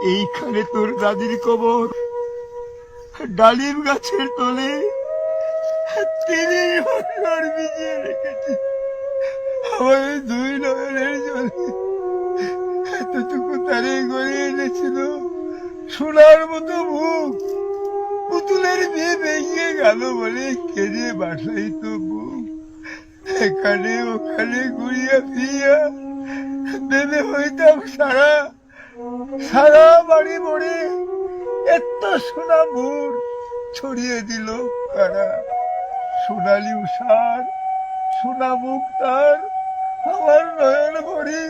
এইখানে তোর দাদির কবর, ডালিম গাছের তলে 30 বছর ভিজিয়ে রেখেছি আমার দুই নয়নের জলে। এতটুকু তারে গড়িয়ে এনেছিল সোনার মতো মুখ, পুতুলের বিয়ে ভেঙে গেল বলে কেঁদে বাসাইত বুক। এখানে ওখানে ঘুরিয়া ফিরিয়া ভেবে হইতাম সারা সারা বাড়ি মরে এত সোনা মুর ছড়িয়ে দিল কারা। সোনালি উষার সোনা মুখ তার আমার নয়ন ভরে,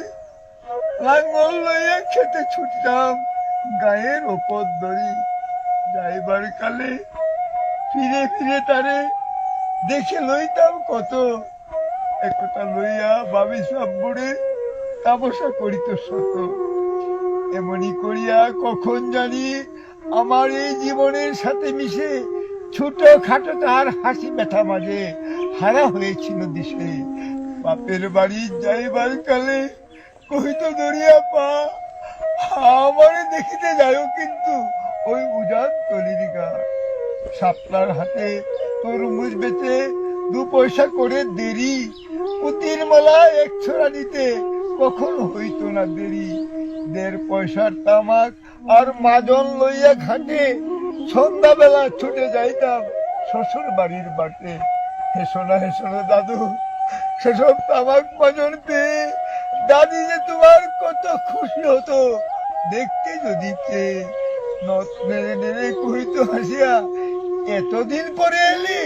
লাঙ্গল লইয়া খেতে ছুটতাম গায়ের ওপর দড়ি। যাইবার কালে ফিরে ফিরে তারে দেখে লইতাম কত, একথা লইয়া ভাবি সব বুড়ে তাপসা করিত শত। এমনি করিয়া কখন জানি আমার এই জীবনের সাথে মিশে ছোট খাটো তার হাসি ব্যথা মাঝে হারা হয়েছিল দিশে। বাপের বাড়ি যাইবার কালে কহিত দরিয়া পা, আমারে দেখিতে যাও কিন্তু ওই উজান তলির গা। শাপলার হাতে তরমুজ বেচে 2 পয়সা করে দেরি, পুতির মালা 1 ছড়া নিতে কখন হইতো না দেরি। 1.5 পয়সার তামাক আর মাজন লইয়া ঘাটে সন্ধ্যাবেলা ছুটে যাইতাম শ্বশুর বাড়ির বাটে। হেসোনা হেসোনা দাদু, সেসব তামাক মাজন পেয়ে দাদি যে তোমার কত খুশি হতো দেখতে যদি পেয়ে। নথ নেড়ে নেড়ে কহিত হাসিয়া, এতদিন পরে এলি?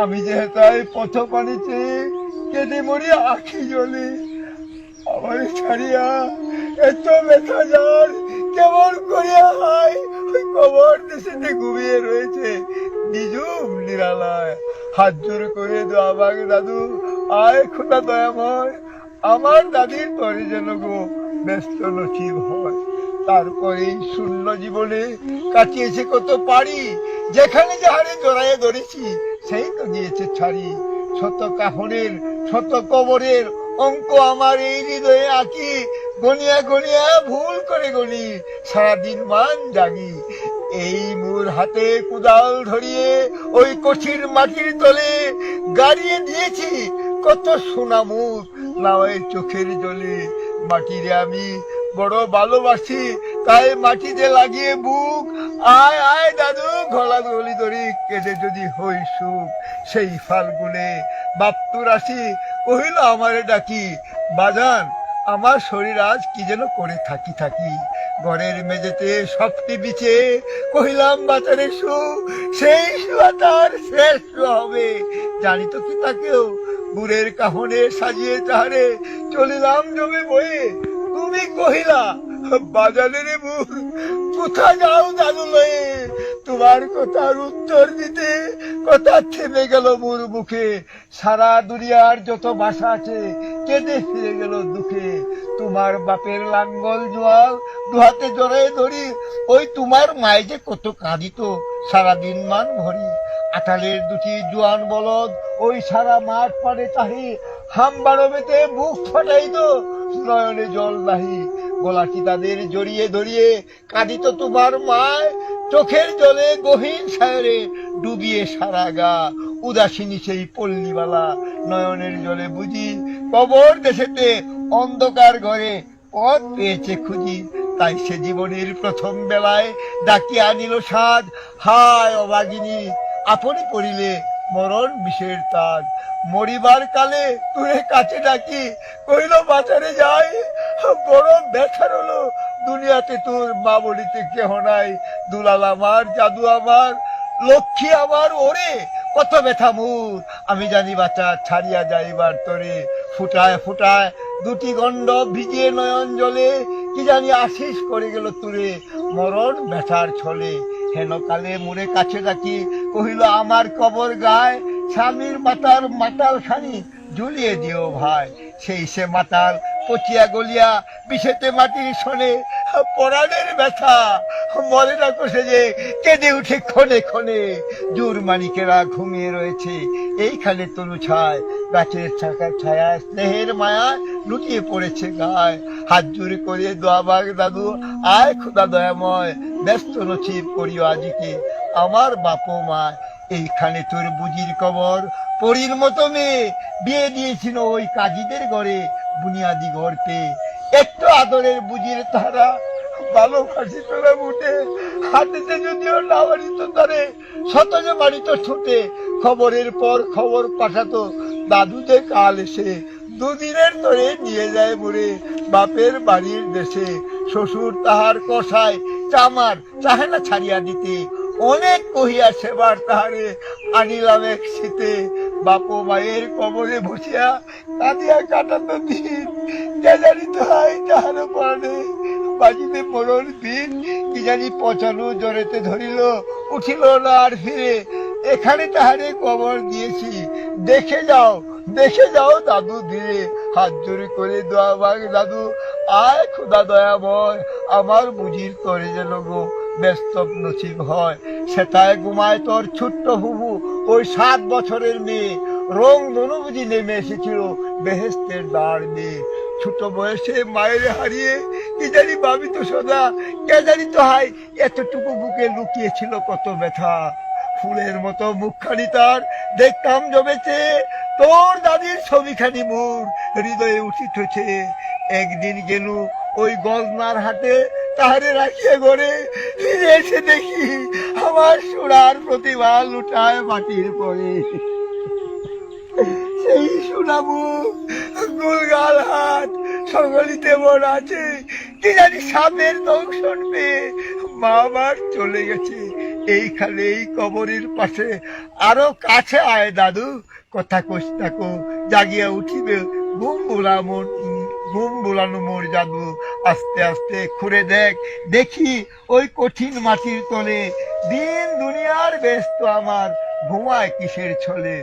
আমি যে তাই পথ পানিতে কেঁদে মরি আখি জলে। আমার ছাড়িয়া এত ব্যথা যার কেমন করিয়া হয় ওই কবর দেশেতে ঘুমিয়ে রয়েছে নিজুম নিরালায়। হাত জোর করে দোয়াবাগ দাদু, আয় খোদা দয়াময়, আমার দাদির তরে যেন গো ব্যস্ত নসিব হয়। তারপরে শূন্য জীবনে কাটিয়েছে কত পারি, যেখানে যাহারে জড়াইয়ে ধরেছি সেই তো দিয়েছে ছাড়ি। শত কাফনের শত কবরের অঙ্ক আমার এই হৃদয়ে আঁকি, গনিয়া গনিয়া ভুল করে গনি সারাদিন মান জাগি। এই মোর হাতে কুদাল ধরিয়ে ওই কঠিন মাটির তলে গাড়িয়ে দিয়েছি কত সোনা মুখ নাওয়ের চোখের জলে। মাটিরে আমি বড় ভালোবাসি, তাই মাটিতে লাগিয়ে বুক। আয় আয় দাদু, গলা গলি ধরি কেটে যদি হই সুখ। সেই ফাল্গুনে বাপ্তুর আসি কহিল আমারে ডাকি, বাজান আমার শরীর আজ কি যেন করে থাকি থাকি। ঘরের মেঝেতে সবটি বিছে কহিলাম বাজারে শু, সেই শুয়া তার শেষ হবে। জানি তো কি তাকেও বুড়ের কাহনে সাজিয়ে তাহারে চলিলাম জমে বয়ে। তুমি কহিলা বাজারের বুড় কোথা যাও দাদু লয়ে? তোমার কথার উত্তর দিতে কথা থেমে গেল মোর মুখে। সারা দুনিয়ার যত ভাষা আছে কেঁদে ফিরে গেল দুঃখে। তোমার বাপের লাঙ্গল জোয়াল দুহাতে জড়াই ধরি, ওই তোমার মায়ে যে কত কাঁদিত সারাদিন মান ভরি। আটালের 2টি জোয়ান বলদ ওই সারা মাঠ পাড়ে চাহি, হামবারো বেতে বুক ফাটাইত নয়নে জল নাহি। গলাটি তাদের জড়িয়ে ধরিয়ে কাঁদিত তোমার মায়, চোখের জলে গহীন সায়রে ডুবিয়ে সারা গা। উদাসিনী সেই পল্লীবালা নয়নের জলে বুঝি, কবর দেশেতে অন্ধকার ঘরে পথ পেয়েছে খুঁজি। তাই সে জীবনের প্রথম বেলায় ডাকিয়া আনিল সাজ, হায় অবাগিনী আপনি পড়িলে মরণ বিষের তাজ। মরিবার কালে তুই কাছে ডাকি কইল বাজারে যাই, বড় ব্যথার হলো দুনিয়াতে তোর মা বলিতে কেহ নাই। দুলাল আমার, জাদু আমার, লক্ষ্মী আমার, ওরে কত ব্যথা মোর। আমি জানি বাচ্চা ছাড়িয়া যাইবার তরে, ফুটায় ফুটায় 2টি গণ্ড ভিজিয়ে নয়ন জলে। কি জানি আশিস করে গেল তুরে মরণ ব্যথার ছলে। হেন কালে মোরে কাছে ডাকি কহিল আমার কবর গায়, স্বামীর মাতার মাতাল খানি ঝুলিয়ে দিও ভাই। সেই সে মাতাল পচিয়া গলিয়া বিষেতে মাটির শোনে, পরাণের ব্যথা মরে না কষে যে কেঁদে উঠে ক্ষণে ক্ষণে। জোর মানিকেরা ঘুমিয়ে রয়েছে এইখানে তনু ছায়, গাছের ছায়া স্নেহের মায়া লুটিয়ে পড়েছে গায়। হাত জোড়ে করে দোয়া মাগ দাদু, আয় খোদা দয়াময়, ব্যস্ত নছিব করিও আজিকে আমার বাপ মা। এইখানে তোর বুঝির কবর, পরীর মতো মেয়ে বিয়ে দিয়েছিল ওই কাজীদের ঘরে, বুনিয়াদি ঘর পেয়ে। একটু আদরের বুঝির তারা ভালো ফাঁসি তোলা উঠে, হাতেতে যদিও না বাড়িত ধরে, শত যে বাড়িত ছুটে, খবরের পর খবর পাঠাতো দাদু যে কাল এসে, দুদিনের ধরে নিয়ে যায় বুড়ে বাপের বাড়ির দেশে। শ্বশুর তাহার কষায় চামার চাহে না ছাড়িয়া দিতে, অনেক কহিয়া সেবার তাহারে আনিলাম এক শীতে। বাপ মায়ের কবরে বসিয়া কাঁদিয়া কাটাতো দিন, কে জানি তো হয় তাহার পারে বাজিতে পড়ল দিন। কি জানি পচানো জ্বরেতে ধরিল, উঠিল না আর ফিরে। এখানে তাহারে কবর দিয়েছি, দেখে যাও দেখে যাও দাদু ধীরে। হাত জোড়ে করে দোয়া মাগ দাদু, আয় খোদা দয়াময়, আমার বুঝির করে যেন গো ব্যস্ত নসিব হয়। সেটায় ঘুমায় তোর ছোট্ট হুবু ওই 7 বছরের মেয়ে, রং ধনু বুঝি নেমে এসেছিল বেহেস্তের দ্বার দিয়ে। ছোট বয়সে মায়ের হারিয়ে কি জানি ভাবি তো সদা, কে জানি তো হাই এতটুকু বুকে লুকিয়েছিল কত ব্যথা। ফুলের মতো মুখখানি তার দেখতাম জমেছে, তোর দাদির ছবিখানি মোর হৃদয়ে উঠিতেছে। একদিন গেল ওই গজনার হাটে, তাহারে রাখিয়া ঘরে, ফিরে এসে দেখি আমার সোনার প্রতিভা লুটায় মাটির পরে। সেই সোনামু গুলগাল হাত সকলিতে মন আছে, কি জানি সাপের দংশন পেয়ে মা আমার চলে গেছে। এইখানে এই কবরের পাশে আরো কাছে আয় দাদু, কথা কস থাকো জাগিয়া উঠিবে ঘুম বোলানো মোর জাদু। আস্তে আস্তে খুঁড়ে দেখ দেখি ওই কঠিন মাটির তলে, দিন দুনিয়ার ব্যস্ত আমার ঘুমায় কিসের ছলে।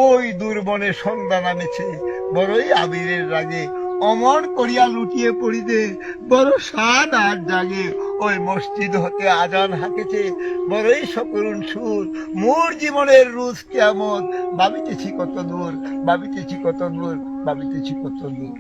ওই দুর্বনে সন্ধ্যা নামেছে বড়ই আবিরের রাগে, অমর করিয়া লুটিয়ে পড়িতে বড় সাদ আর জাগে। ওই মসজিদ হতে আজান হাঁকেছে বড়ই সকরুণ সুর, মোর জীবনের রুজ কেমন ভাবিতেছি কত দূর, ভাবিতেছি কত দূর, ভাবিতেছি কত দূর।